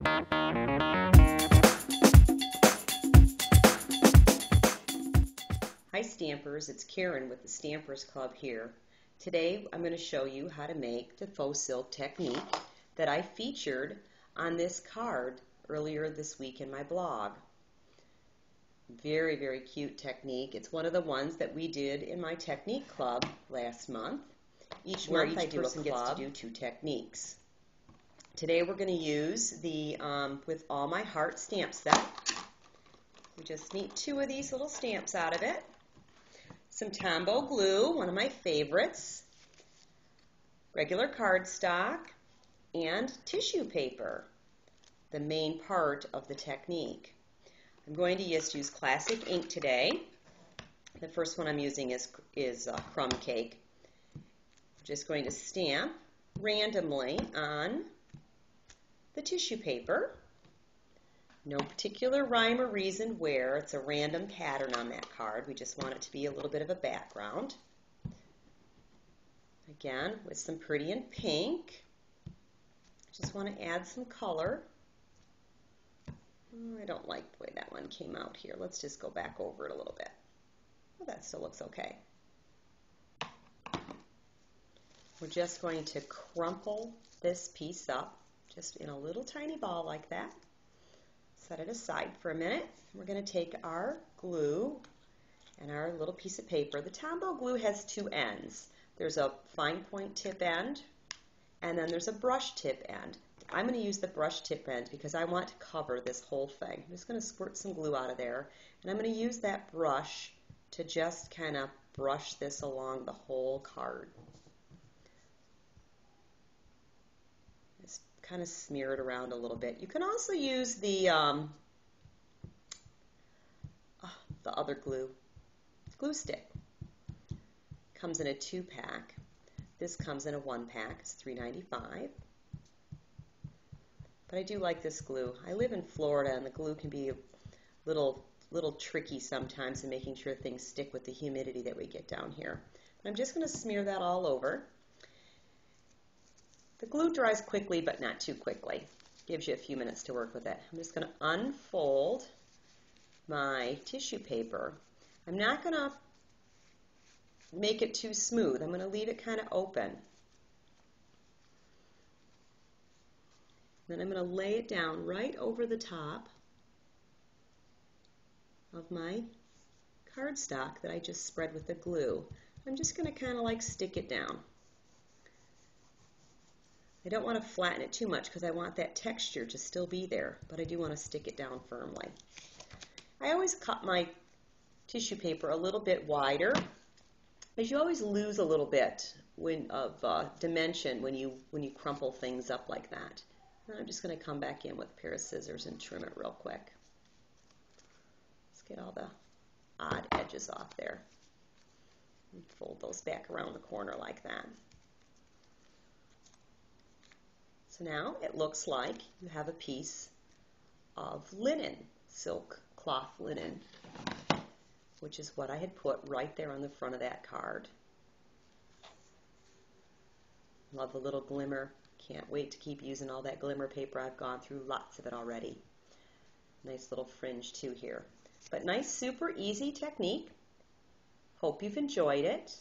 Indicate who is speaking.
Speaker 1: Hi Stampers, it's Karen with the Stampers Club here. Today I'm going to show you how to make the faux silk technique that I featured on this card earlier this week in my blog. Very, very cute technique. It's one of the ones that we did in my Technique Club last month. Each month I do a club gets to do 2 techniques. Today we're going to use the With All My Heart stamp set. We just need 2 of these little stamps out of it. Some Tombow glue, one of my favorites, regular cardstock, and tissue paper, the main part of the technique. I'm going to just use classic ink today. The first one I'm using is crumb cake. I'm just going to stamp randomly on the tissue paper. No particular rhyme or reason where. It's a random pattern on that card. We just want it to be a little bit of a background. Again, with some pretty in pink. Just want to add some color. I don't like the way that one came out here. Let's just go back over it a little bit. Well, that still looks okay. We're just going to crumple this piece up just in a little tiny ball like that. Set it aside for a minute. We're going to take our glue and our little piece of paper. The Tombow glue has 2 ends. There's a fine point tip end, and then there's a brush tip end. I'm going to use the brush tip end because I want to cover this whole thing. I'm just going to squirt some glue out of there, and I'm going to use that brush to just kind of brush this along the whole card. Kind of smear it around a little bit. You can also use the other glue stick. Comes in a 2-pack. This comes in a 1-pack. It's $3.95. But I do like this glue. I live in Florida, and the glue can be a little tricky sometimes in making sure things stick with the humidity that we get down here. But I'm just going to smear that all over. The glue dries quickly, but not too quickly. Gives you a few minutes to work with it. I'm just going to unfold my tissue paper. I'm not going to make it too smooth. I'm going to leave it kind of open. Then I'm going to lay it down right over the top of my cardstock that I just spread with the glue. I'm just going to kind of like stick it down. I don't want to flatten it too much because I want that texture to still be there, but I do want to stick it down firmly. I always cut my tissue paper a little bit wider, because you always lose a little bit of dimension when you crumple things up like that. And I'm just going to come back in with a pair of scissors and trim it real quick. Let's get all the odd edges off there. And fold those back around the corner like that. So now it looks like you have a piece of linen, silk cloth linen, which is what I had put right there on the front of that card. Love the little glimmer. Can't wait to keep using all that glimmer paper. I've gone through lots of it already. Nice little fringe too here. But nice, super easy technique. Hope you've enjoyed it.